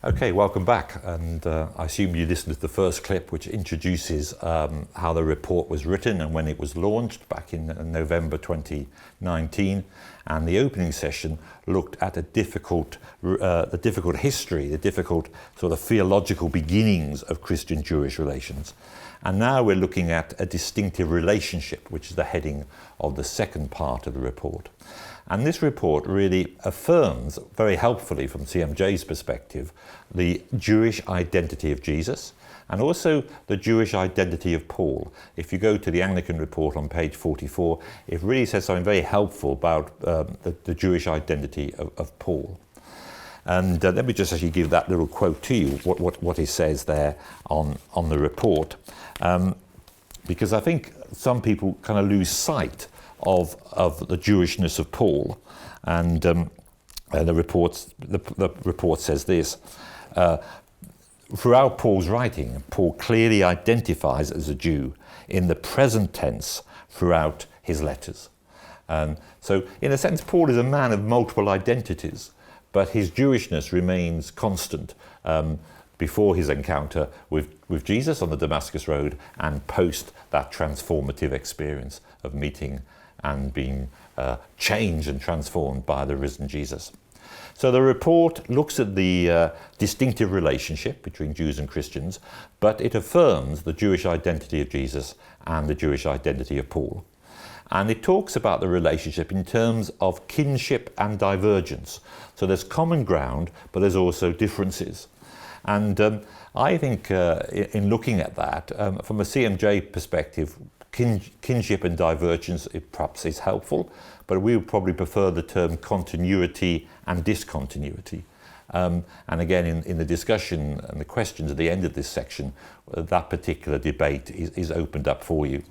Okay, welcome back, and I assume you listened to the first clip, which introduces how the report was written and when it was launched back in November 2019. And the opening session looked at the difficult history, the difficult sort of theological beginnings of Christian-Jewish relations. And now we're looking at a distinctive relationship, which is the heading of the second part of the report. And this report really affirms, very helpfully from CMJ's perspective, the Jewish identity of Jesus and also the Jewish identity of Paul. If you go to the Anglican report on page 44, it really says something very helpful about the Jewish identity of Paul. And let me just actually give that little quote to you, what he says there on the report. Because I think some people kind of lose sight of the Jewishness of Paul, and the report says this: throughout Paul's writing, Paul clearly identifies as a Jew in the present tense throughout his letters. So, in a sense, Paul is a man of multiple identities, but his Jewishness remains constant before his encounter with Jesus on the Damascus Road and post that transformative experience of meeting and being changed and transformed by the risen Jesus. So the report looks at the distinctive relationship between Jews and Christians, but it affirms the Jewish identity of Jesus and the Jewish identity of Paul. And it talks about the relationship in terms of kinship and divergence. So there's common ground, but there's also differences. And I think in looking at that, from a CMJ perspective, kinship and divergence perhaps is helpful, but we would probably prefer the term continuity and discontinuity. And again, in the discussion and the questions at the end of this section, that particular debate is opened up for you.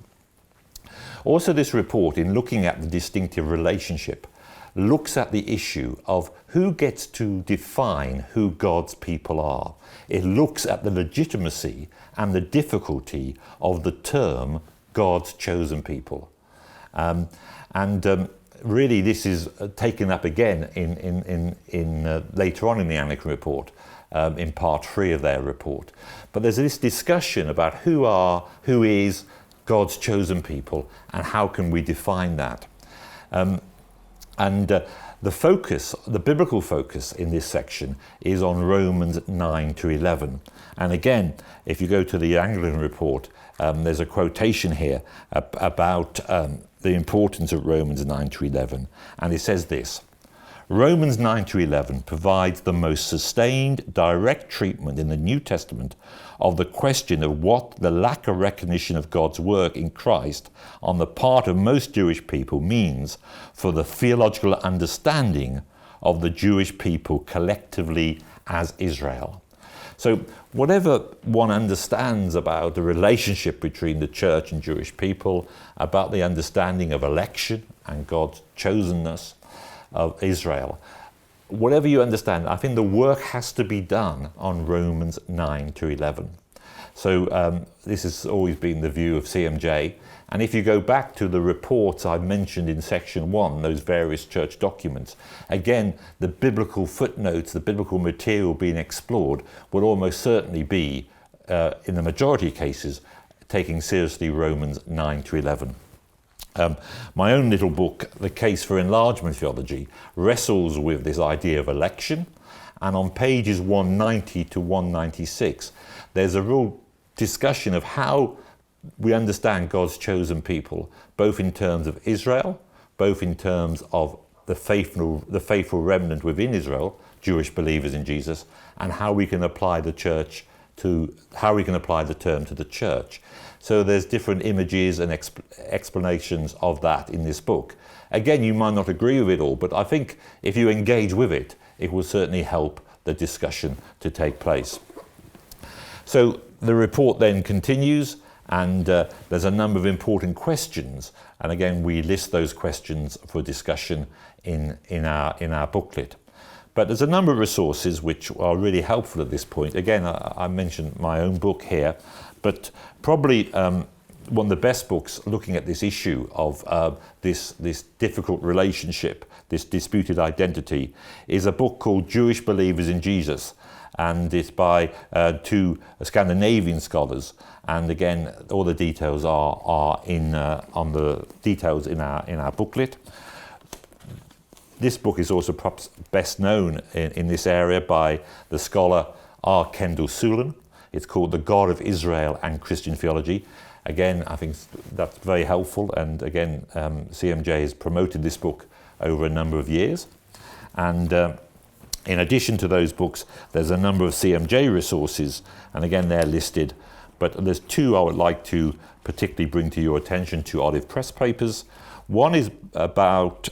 Also, this report, in looking at the distinctive relationship, looks at the issue of who gets to define who God's people are. It looks at the legitimacy and the difficulty of the term God's chosen people. Really this is taken up again in later on in the Anglican report, in part 3 of their report. But there's this discussion about who is God's chosen people and how can we define that. The biblical focus in this section is on Romans 9 to 11. And again, if you go to the Anglican report, there's a quotation here about the importance of Romans 9 to 11. And it says this: Romans 9 to 11 provides the most sustained, direct treatment in the New Testament of the question of what the lack of recognition of God's work in Christ on the part of most Jewish people means for the theological understanding of the Jewish people collectively as Israel. So whatever one understands about the relationship between the church and Jewish people, about the understanding of election and God's chosenness of Israel, whatever you understand, I think the work has to be done on Romans 9 to 11. So this has always been the view of CMJ. And if you go back to the reports I mentioned in section 1, those various church documents, again, the biblical footnotes, the biblical material being explored will almost certainly be, in the majority of cases, taking seriously Romans 9 to 11. My own little book, The Case for Enlargement Theology, wrestles with this idea of election, and on pages 190 to 196, there's a real discussion of how we understand God's chosen people, both in terms of Israel, both in terms of the faithful remnant within Israel, Jewish believers in Jesus, and how we can apply the term to the church. So there's different images and explanations of that in this book. Again, you might not agree with it all, but I think if you engage with it, it will certainly help the discussion to take place. So the report then continues, and there's a number of important questions. And again, we list those questions for discussion in our booklet. But there's a number of resources which are really helpful at this point. Again, I mentioned my own book here, but probably one of the best books looking at this issue of this difficult relationship, this disputed identity, is a book called Jewish Believers in Jesus, and it's by two Scandinavian scholars. And again, all the details are on the details in our booklet. This book is also perhaps best known in this area by the scholar R. Kendall Sulan. It's called The God of Israel and Christian Theology. Again, I think that's very helpful, and again, CMJ has promoted this book over a number of years. And in addition to those books, there's a number of CMJ resources, and again, they're listed. But there's two I would like to particularly bring to your attention, two Olive Press papers. One is about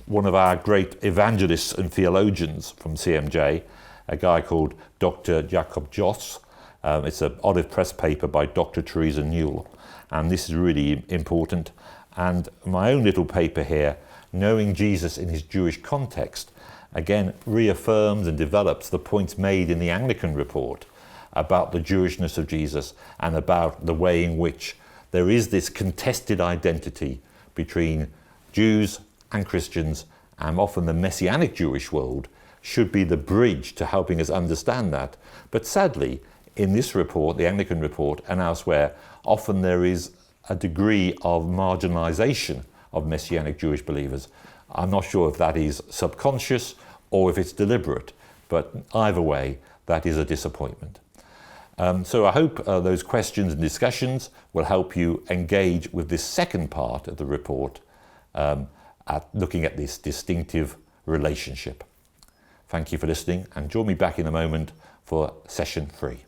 one of our great evangelists and theologians from CMJ, a guy called Dr. Jakob Joss. It's an Olive Press paper by Dr. Teresa Newell, and this is really important. And my own little paper here, Knowing Jesus in His Jewish Context, again reaffirms and develops the points made in the Anglican report about the Jewishness of Jesus and about the way in which there is this contested identity between Jews and Christians, and often the Messianic Jewish world should be the bridge to helping us understand that. But sadly, in this report, the Anglican report, and elsewhere, often there is a degree of marginalisation of Messianic Jewish believers. I'm not sure if that is subconscious or if it's deliberate, but either way, that is a disappointment. So I hope those questions and discussions will help you engage with this second part of the report, at looking at this distinctive relationship. Thank you for listening, and join me back in a moment for session 3.